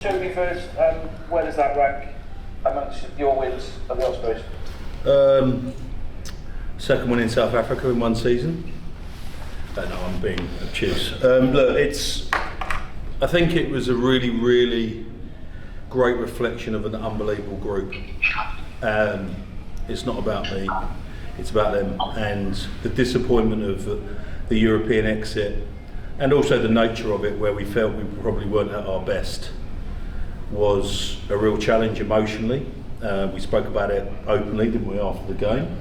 Toby first, where does that rank amongst your wins of the Ospreys? Second one in South Africa in one season. No, I'm being obtuse. Look, I think it was a really, really great reflection of an unbelievable group. It's not about me, it's about them, and the disappointment of the European exit, and also the nature of it, where we felt we probably weren't at our best, was a real challenge emotionally. We spoke about it openly, didn't we, after the game?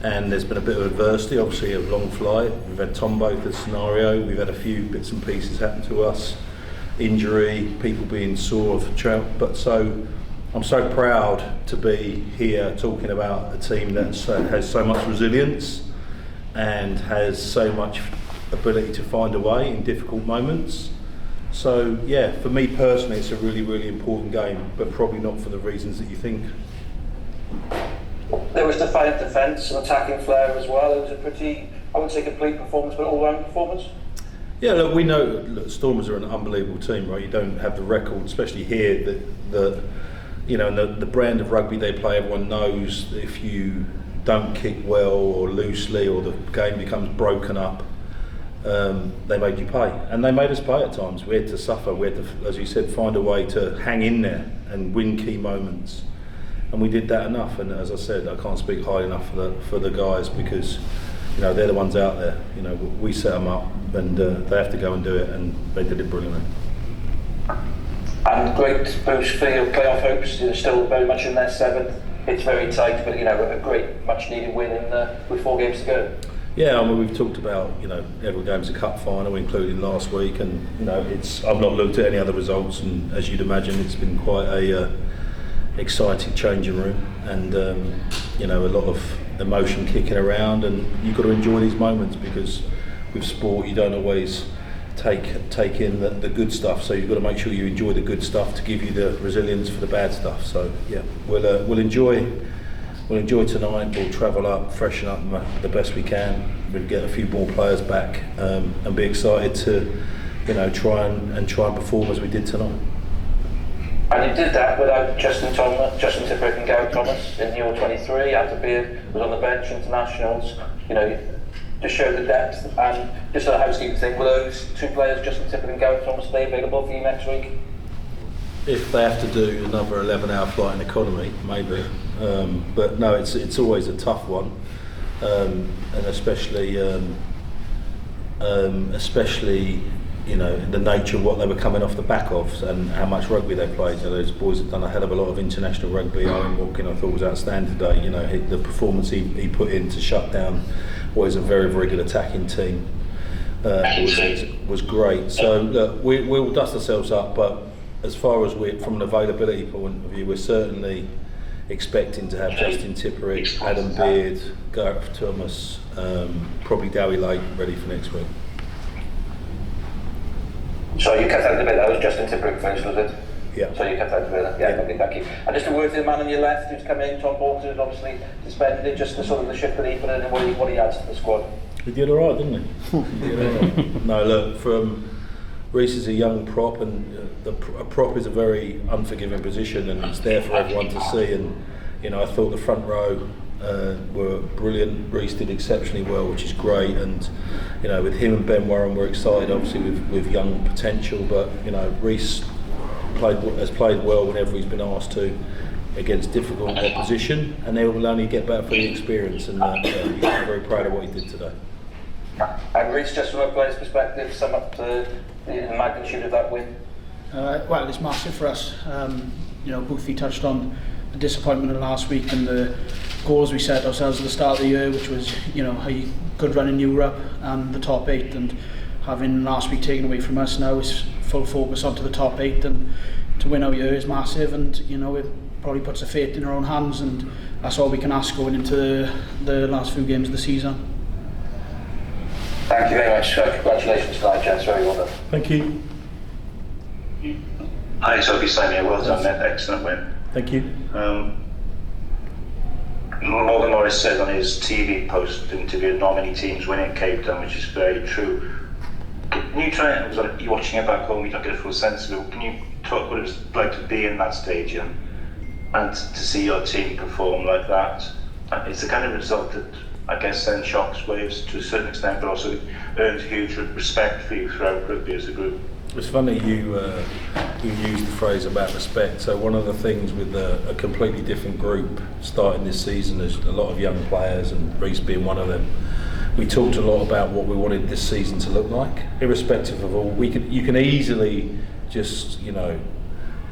And there's been a bit of adversity, obviously a long flight. We've had Tombo the scenario, we've had a few bits and pieces happen to us, injury, people being sore of trout. But so I'm so proud to be here talking about a team that has so much resilience and has so much ability to find a way in difficult moments. So yeah, for me personally, it's a really, really important game, but probably not for the reasons that you think. There was defiant defence and attacking flair as well. It was a pretty, I wouldn't say complete performance, but all-round performance. Yeah, look, we know Stormers are an unbelievable team, right? You don't have the record, especially here, that you know, the brand of rugby they play. Everyone knows that if you don't kick well or loosely, or the game becomes broken up, they made you pay, and they made us pay at times. We had to suffer. We had to, as you said, find a way to hang in there and win key moments, and we did that enough. And as I said, I can't speak high enough for the guys, because you know, they're the ones out there. You know, we set them up, and they have to go and do it, and they did it brilliantly. And great boost for your playoff hopes. You're still very much in their seventh. It's very tight, but you know, a great, much-needed win with 4 games to go. Yeah, I mean, we've talked about, you know, every game's a cup final, including last week, and you know, I've not looked at any other results, and as you'd imagine, it's been quite a exciting changing room, and you know, a lot of emotion kicking around, and you've got to enjoy these moments, because with sport you don't always take in the good stuff, so you've got to make sure you enjoy the good stuff to give you the resilience for the bad stuff. So yeah, we'll enjoy tonight. We'll travel up, freshen up the best we can. We'll get a few more players back, and be excited to, you know, try and perform as we did tonight. And you did that without Justin Tipuric and Gary Thomas in your 23. Arthur Beard was on the bench, internationals. You know, to show the depth. And just a housekeeping thing, will those 2 players, Justin Tipuric and Gary Thomas, stay available for you next week? If they have to do another 11-hour flight in economy, maybe. But no, it's always a tough one, and especially you know, the nature of what they were coming off the back of and how much rugby they played. So those boys have done a hell of a lot of international rugby. Owen Walkin, I thought, was outstanding today. You know, the performance he put in to shut down what is a very, very good attacking team was great. So look, we'll dust ourselves up, but as far as from an availability point of view, we're certainly expecting to have Justin Tipuric, Adam Beard, Gareth Thomas, probably Dowie Lake ready for next week. So you cut out the bit, that was Justin Tipuric first, was it? Yeah. So you cut out the bit, yeah. Okay, thank you. And just a word to the man on your left who's come in, Tom Bolton, who's obviously suspended, just the sort of the shift that he put in and what he adds to the squad. He did all right, didn't he? He did all right. No, look, Rhys is a young prop, and a prop is a very unforgiving position, and it's there for everyone to see. And you know, I thought the front row were brilliant. Rhys did exceptionally well, which is great. And you know, with him and Ben Warren, we're excited, obviously with young potential. But you know, Rhys has played well whenever he's been asked to, against difficult opposition, and they will only get better for the experience. And I'm very proud of what he did today. And Rhys, just from a player's perspective, sum up the magnitude of that win. Well, it's massive for us. You know, Boothie touched on the disappointment of last week and the goals we set ourselves at the start of the year, which was, you know, a good run in Europe and the top 8, and having last week taken away from us, now is full focus onto the top 8, and to win our year is massive. And you know, it probably puts a fate in our own hands, and that's all we can ask going into the last few games of the season. Thank you very much. Congratulations tonight, gents. Very well done. Thank you. Hi, Toby, Simon. Well done, mate. Excellent win. Thank you. Morgan Morris said on his TV post interview, not many teams win in Cape Town, which is very true. Can you try, you're watching it back home, you don't get a full sense of it, can you talk what it was like to be in that stadium and to see your team perform like that. And it's the kind of result that I guess sends shocks waves to a certain extent, but also earns huge respect for you throughout rugby as a group. It's funny you used the phrase about respect. So one of the things with a completely different group starting this season is a lot of young players, and Rhys being one of them. We talked a lot about what we wanted this season to look like, irrespective of all. You can easily just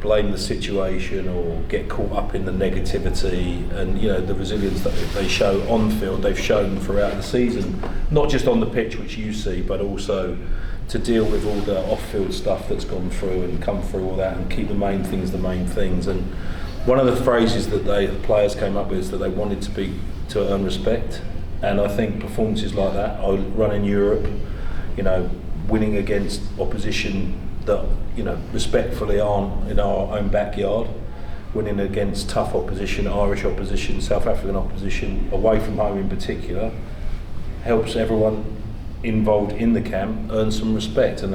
blame the situation or get caught up in the negativity, and the resilience that they show on field, they've shown throughout the season, not just on the pitch which you see, but also to deal with all the off-field stuff that's gone through and come through all that and keep the main things. And one of the phrases that the players came up with is that they wanted to earn respect, and I think performances like that, running Europe, winning against opposition that respectfully aren't in our own backyard, winning against tough opposition, Irish opposition, South African opposition, away from home in particular, helps everyone involved in the camp earn some respect, and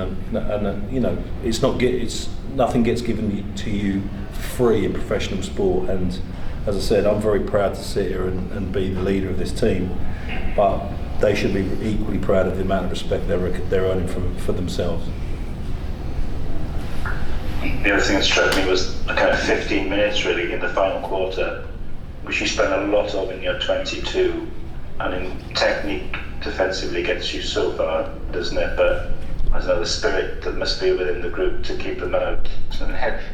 it's nothing gets given to you for free in professional sport. And as I said, I'm very proud to sit here and be the leader of this team, but they should be equally proud of the amount of respect they're earning for themselves. The other thing that struck me was the kind of 15 minutes really in the final quarter, which you spend a lot of in your 22, and in technique defensively gets you so far, doesn't it? But I don't know, the spirit that must be within the group to keep them out.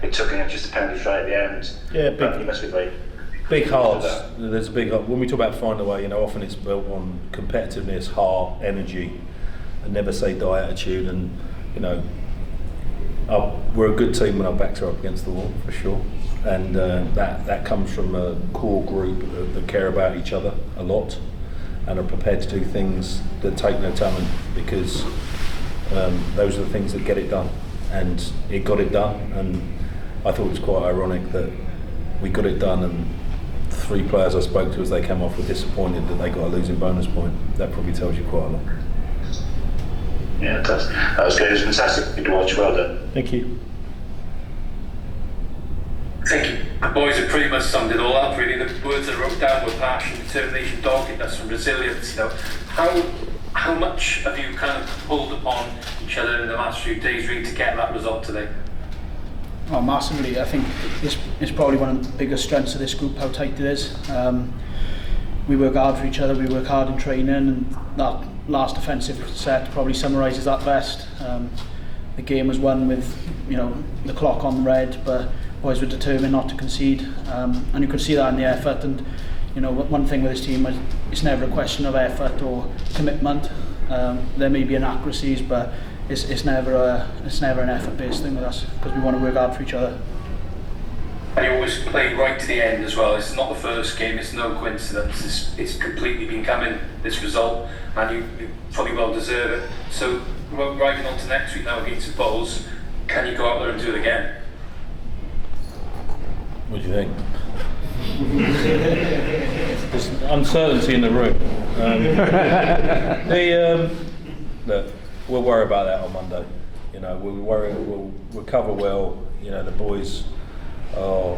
It took just a penalty try at the end. Yeah, but you must be very big hearts. There's a big heart. When we talk about find a way, often it's built on competitiveness, heart, energy, and never say die attitude. And we're a good team when our backs are up against the wall, for sure. And that comes from a core group that care about each other a lot and are prepared to do things that take no talent, because those are the things that get it done. And it got it done, and I thought it was quite ironic that we got it done, and the 3 players I spoke to as they came off were disappointed that they got a losing bonus point. That probably tells you quite a lot. Yeah, it does. That was good. It was fantastic to watch. Well done. Thank you. Thank you. The boys have pretty much summed it all up, really. The words I wrote down were passion, determination, doggedness, and resilience. How much have you kind of pulled upon each other in the last few days, really, to get that result today? Oh, massively. I think it's probably one of the biggest strengths of this group, how tight it is. We work hard for each other, we work hard in training, and that last offensive set probably summarises that best. The game was won with the clock on red, but boys were determined not to concede, and you could see that in the effort. And one thing with this team is it's never a question of effort or commitment. There may be inaccuracies, but it's never an effort-based thing with us, because we want to work hard for each other. And you always play right to the end as well. It's not the first game, it's no coincidence. It's completely been coming, this result, and you probably well deserve it. So, riding on to next week now against the Bulls, can you go out there and do it again? What do you think? There's uncertainty in the room. Look, we'll worry about that on Monday. We'll recover well. The boys are,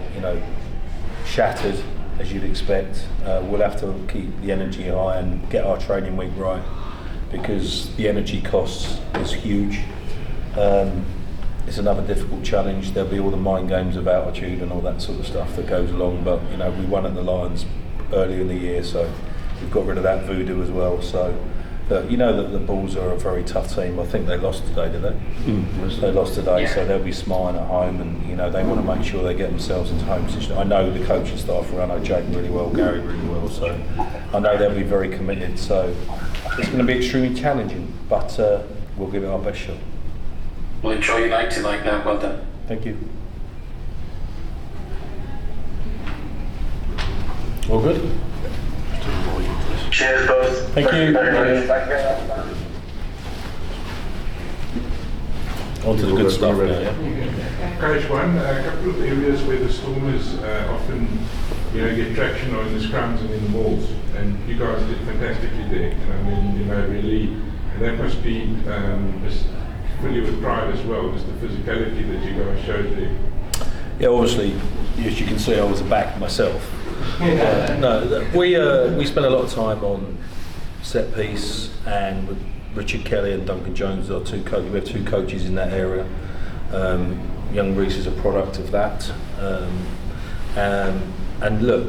shattered, as you'd expect. We'll have to keep the energy high and get our training week right, because the energy costs is huge. It's another difficult challenge. There'll be all the mind games of altitude and all that sort of stuff that goes along, but we won at the Lions earlier in the year, so we've got rid of that voodoo as well. So that the Bulls are a very tough team. I think they lost today, did they? They lost today, yeah. So they'll be smiling at home, and they want to make sure they get themselves into home position. I know the coaching staff around, I know Jake really well, Gary really well, so I know they'll be very committed. So it's going to be extremely challenging, but we'll give it our best shot. Well, enjoy your night tonight now. Well done. Thank you. All good? Cheers, both. Thank you. Very much. On to the good stuff now, yeah? Coach, a couple of areas where the Stormers often get traction on the scrums and in the balls, and you guys did fantastically there. Really, and that must be fill you with pride as well, just the physicality that you guys showed there. Yeah, obviously, as you can see, I was a back myself. We spent a lot of time on set piece, and with Richard Kelly and Duncan Jones, our two coaches. We have two coaches in that area. Young Rhys is a product of that. And look,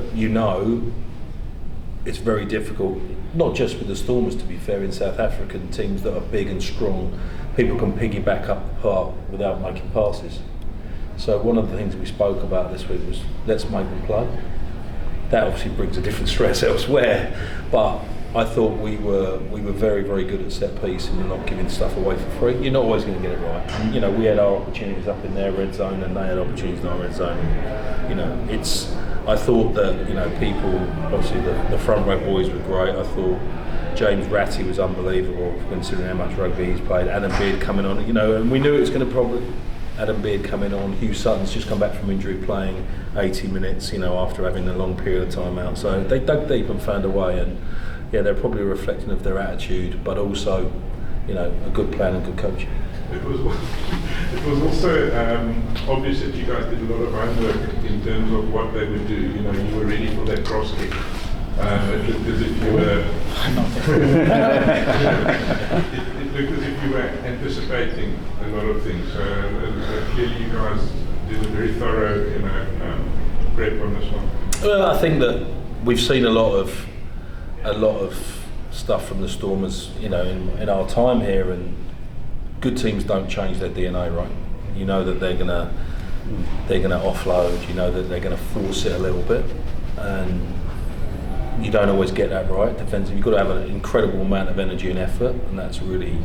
it's very difficult, not just with the Stormers, to be fair, in South African teams that are big and strong. People can piggyback up the park without making passes. So one of the things we spoke about this week was, let's make them play. That obviously brings a different stress elsewhere, but I thought we were very, very good at set piece and not giving stuff away for free. You're not always going to get it right. And, we had our opportunities up in their red zone, and they had opportunities in our red zone. I thought that people, obviously the front row boys were great. I thought James Ratty was unbelievable, considering how much rugby he's played. Adam Beard coming on, and we knew it was going to probably. Adam Beard coming on, Hugh Sutton's just come back from injury, playing 80 minutes, after having a long period of time out. So they dug deep and found a way, and they're probably a reflection of their attitude, but also, a good plan and good coaching. It was also obvious that you guys did a lot of homework in terms of what they would do. You were ready for that cross kick. It looked as if you were. It looked as if you were anticipating a lot of things. Clearly, you guys did a very thorough, prep on this one. Well, I think that we've seen a lot of stuff from the Stormers, in our time here, and good teams don't change their DNA, right? You know that they're gonna offload. You know that they're gonna force it a little bit, and you don't always get that right defensively. You've got to have an incredible amount of energy and effort, and that's really,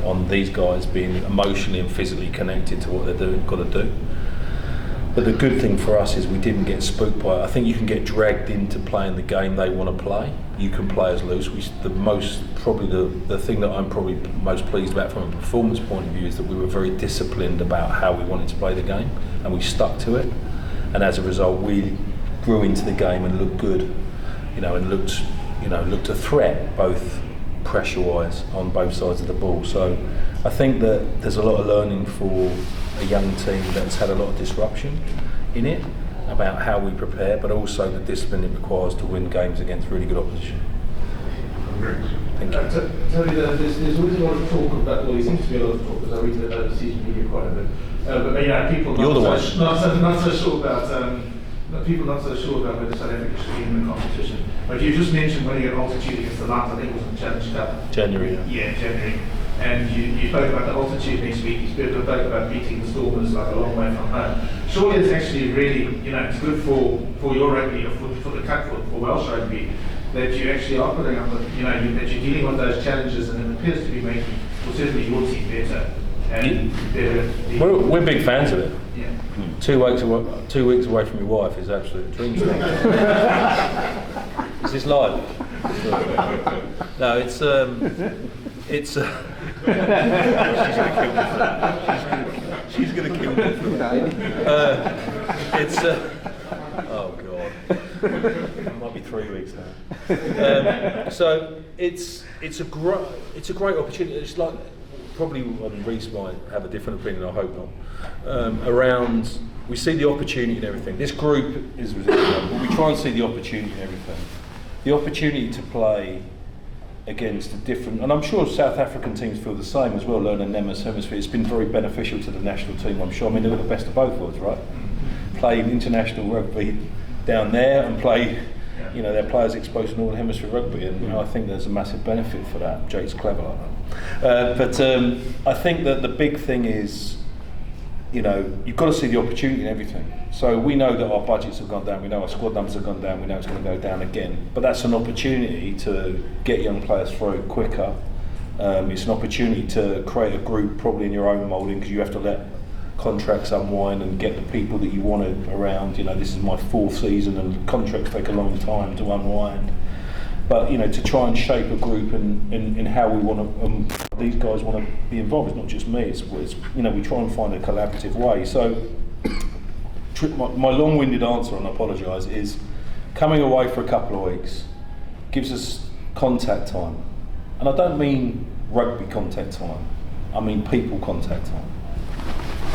on these guys being emotionally and physically connected to what they're got to do. But the good thing for us is we didn't get spooked by it. I think you can get dragged into playing the game they want to play. You can play as loose. The thing that I'm probably most pleased about from a performance point of view is that we were very disciplined about how we wanted to play the game, and we stuck to it. And as a result, we grew into the game and looked good. And looked a threat, both pressure-wise on both sides of the ball. So I think that there's a lot of learning for a young team that's had a lot of disruption in it about how we prepare, but also the discipline it requires to win games against really good opposition. Thank you. Toby, there's always a lot of talk about, well, there seems to be a lot of talk, because I read the overseas media quite a bit. But people not so sure about. People not so sure about whether South Africa should be in the competition. But you just mentioned winning at altitude against the Lions, I think it was in the Challenge Cup. January. Yeah, January. And you spoke about the altitude next week. You spoke about beating the Stormers like a long way from home. Surely it's actually really, it's good for your rugby, or for the cut for Welsh rugby, that you actually are putting up with, that you're dealing with those challenges, and it appears to be making, well, certainly your team better. And we're big fans of it. Yeah. 2 weeks away from your wife is absolute dream stuff. Is this live? No, it's she's gonna kill me for that. Oh god, it might be 3 weeks now. So it's a great opportunity. It's like, probably Rhys might have a different opinion, I hope not, around, we see the opportunity in everything. This group is ridiculous, but we try and see the opportunity in everything. The opportunity to play against a different, and I'm sure South African teams feel the same as well, learning them as hemisphere. It's been very beneficial to the national team, I'm sure. I mean, they've got the best of both worlds, right? Play international rugby down there and play, their players exposed to Northern Hemisphere rugby, and I think there's a massive benefit for that. Jake's clever like that. But I think that the big thing is, you've got to see the opportunity in everything. So we know that our budgets have gone down, we know our squad numbers have gone down, we know it's going to go down again. But that's an opportunity to get young players through quicker. It's an opportunity to create a group probably in your own moulding, because you have to let contracts unwind and get the people that you wanted around. This is my 4th season, and contracts take a long time to unwind. But to try and shape a group in how we want to, these guys want to be involved. It's not just me. It's we try and find a collaborative way. So my long-winded answer, and I apologise, is coming away for a couple of weeks gives us contact time, and I don't mean rugby contact time. I mean people contact.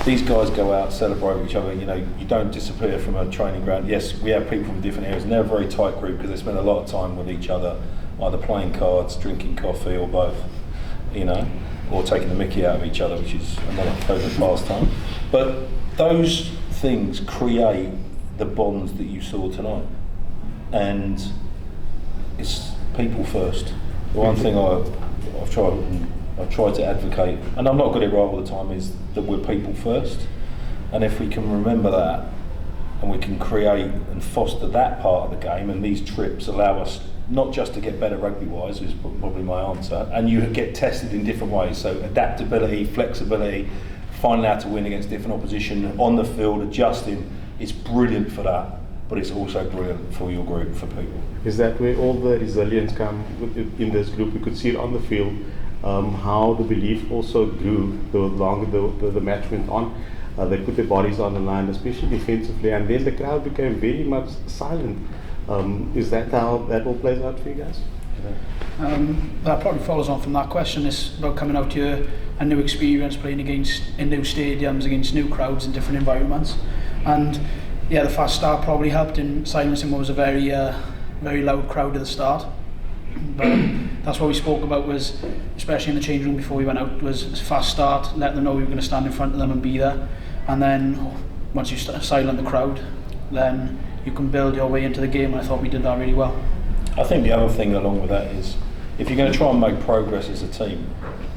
These guys go out, celebrate with each other. You know, you don't disappear from a training ground. Yes, we have people from different areas, and they're a very tight group because they spend a lot of time with each other, either playing cards, drinking coffee, or both. You know, or taking the mickey out of each other, which is another favourite pastime. But those things create the bonds that you saw tonight, and it's people first. The one thing I've tried to advocate, and I'm not good at it right all the time, is that we're people first. And if we can remember that, and we can create and foster that part of the game, and these trips allow us not just to get better rugby-wise, is probably my answer, and you get tested in different ways. So adaptability, flexibility, finding out to win against different opposition on the field, adjusting, it's brilliant for that. But it's also brilliant for your group, for people. Is that where all the resilience come in this group? We could see it on the field, how the belief also grew the longer the match went on. They put their bodies on the line, especially defensively, and then the crowd became very much silent. Is that how that all plays out for you guys? That probably follows on from that question. It's about coming out here, a new experience, playing in new stadiums, against new crowds in different environments. And yeah, the fast start probably helped in silencing what was a very loud crowd at the start. But that's what we spoke about, was, especially in the change room before we went out, was fast start, let them know we were going to stand in front of them and be there. And then once you silent the crowd, then you can build your way into the game, and I thought we did that really well. I think the other thing along with that is, if you're going to try and make progress as a team,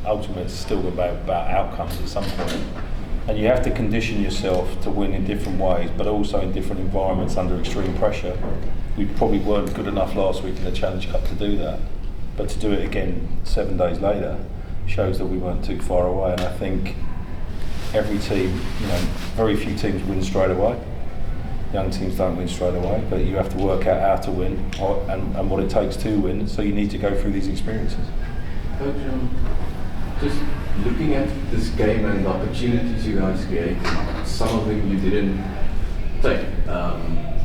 ultimately it's still about outcomes at some point. And you have to condition yourself to win in different ways, but also in different environments under extreme pressure. We probably weren't good enough last week in the Challenge Cup to do that, but to do it again 7 days later shows that we weren't too far away. And I think every team, very few teams win straight away. Young teams don't win straight away, but you have to work out how to win and what it takes to win, so you need to go through these experiences. Coach, just looking at this game and the opportunities you guys create, some of them you didn't take.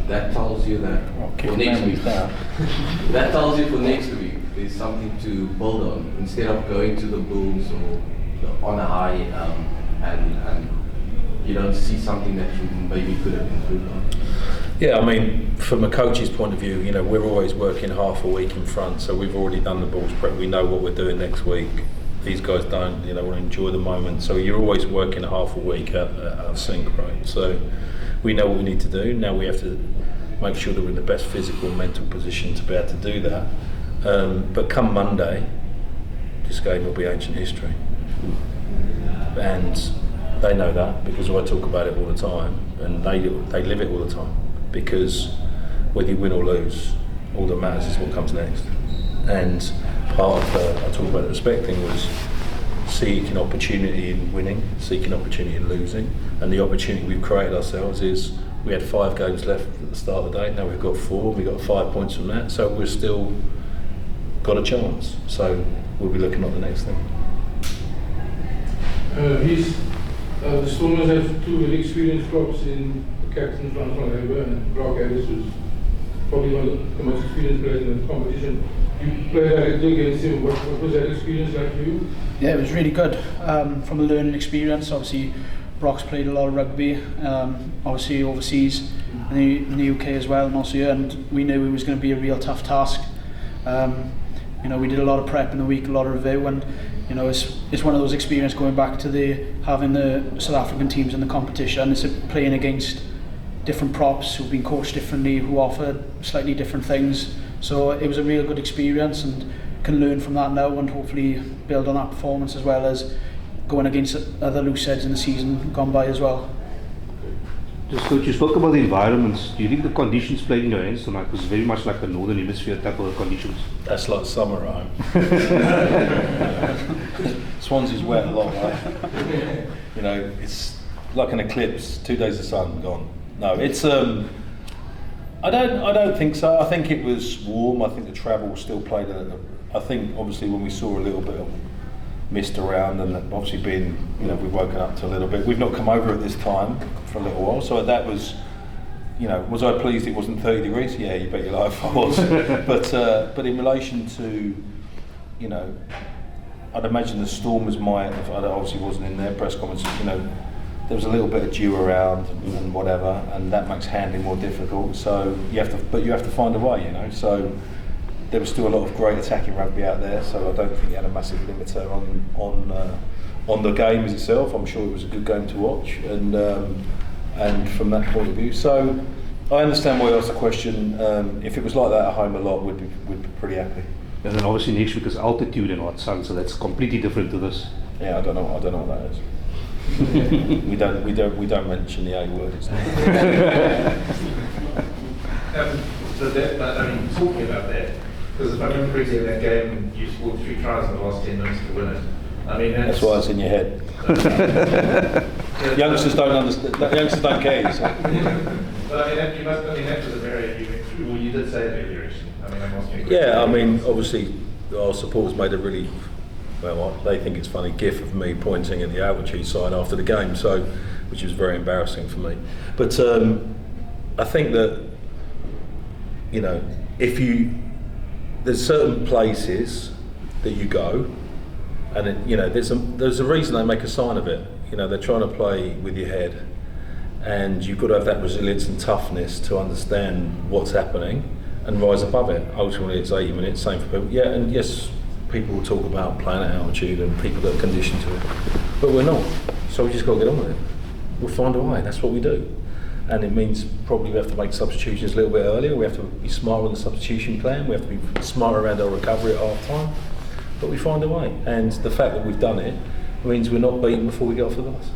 That tells you that for next week. That tells you for next week there's something to build on, instead of going to the Bulls or on a high and you don't see something that you maybe could have improved on. Yeah, I mean, from a coach's point of view, we're always working half a week in front, so we've already done the Bulls prep. We know what we're doing next week. These guys don't, want to enjoy the moment. So you're always working half a week at sync, right? So we know what we need to do. Now we have to make sure that we're in the best physical and mental position to be able to do that. But come Monday, this game will be ancient history. And they know that, because I talk about it all the time, and they live it all the time. Because whether you win or lose, all that matters is what comes next. And part of I talk about the respect thing was seeking opportunity in winning, seeking opportunity in losing, and the opportunity we've created ourselves is we had 5 games left at the start of the day. Now we've got 4. We got 5 points from that, so we've still got a chance. So we'll be looking at the next thing. Rhys, the Stormers have 2 very experienced props in the captain Frans van Herbe and Brock Harris, who's probably one of the most experienced players in the competition. You played directly against him. What was that experience like for you? Yeah, it was really good. From a learning experience, obviously Brock's played a lot of rugby, obviously overseas in the UK as well, and also here, and we knew it was going to be a real tough task. We did a lot of prep in the week, a lot of review, and it's one of those experiences going back to having the South African teams in the competition. It's playing against different props who've been coached differently, who offer slightly different things. So it was a real good experience, and can learn from that now and hopefully build on that performance, as well as going against other loose heads in the season gone by as well. Just Coach, you spoke about the environments. Do you think the conditions played in your hands tonight? It was very much like the Northern Hemisphere type of conditions. That's like summer, right? Swansea's wet a lot, right? It's like an eclipse. 2 days of sun gone. No, it's I don't think so. I think it was warm. I think the travel still played I think obviously when we saw a little bit of mist around, and obviously being, we've woken up to a little bit. We've not come over at this time for a little while, so that was, was I pleased it wasn't 30 degrees? Yeah, you bet your life I was. But in relation to, I'd imagine the Stormers might have, I obviously wasn't in their press conference, you know, there was a little bit of dew around and whatever, and that makes handling more difficult. So you have to find a way, you know. So there was still a lot of great attacking rugby out there. So I don't think it had a massive limiter on the game as itself. I'm sure it was a good game to watch, and from that point of view. So I understand why you asked the question. If it was like that at home a lot, we'd be pretty happy. And then obviously next week is altitude and hot sun, so that's completely different to this. Yeah, I don't know what that is. we don't mention the A word. It's but I mean, talking about that, because if I remember correctly in that game, you scored 3 tries in the last 10 minutes to win it. I mean, that's why it's in your head. Youngsters don't understand. Youngsters don't care. So. But I mean, that was an area you went through. Well, you did say that earlier. I mean, I'm asking. Yeah, I mean, obviously, our supporters made a really, well, they think it's funny gif of me pointing at the altitude sign after the game, so which was very embarrassing for me. But I think that, you know, there's certain places that you go, and it, you know, there's a reason they make a sign of it. You know, they're trying to play with your head, and you've got to have that resilience and toughness to understand what's happening and rise above it. Ultimately, it's 80 minutes, same for people. Yeah, and yes, people will talk about playing at altitude and people that are conditioned to it, but we're not. So we just got to get on with it. We'll find a way. That's what we do. And it means probably we have to make substitutions a little bit earlier. We have to be smarter on the substitution plan. We have to be smarter around our recovery at half time. But we find a way. And the fact that we've done it means we're not beaten before we get off the bus.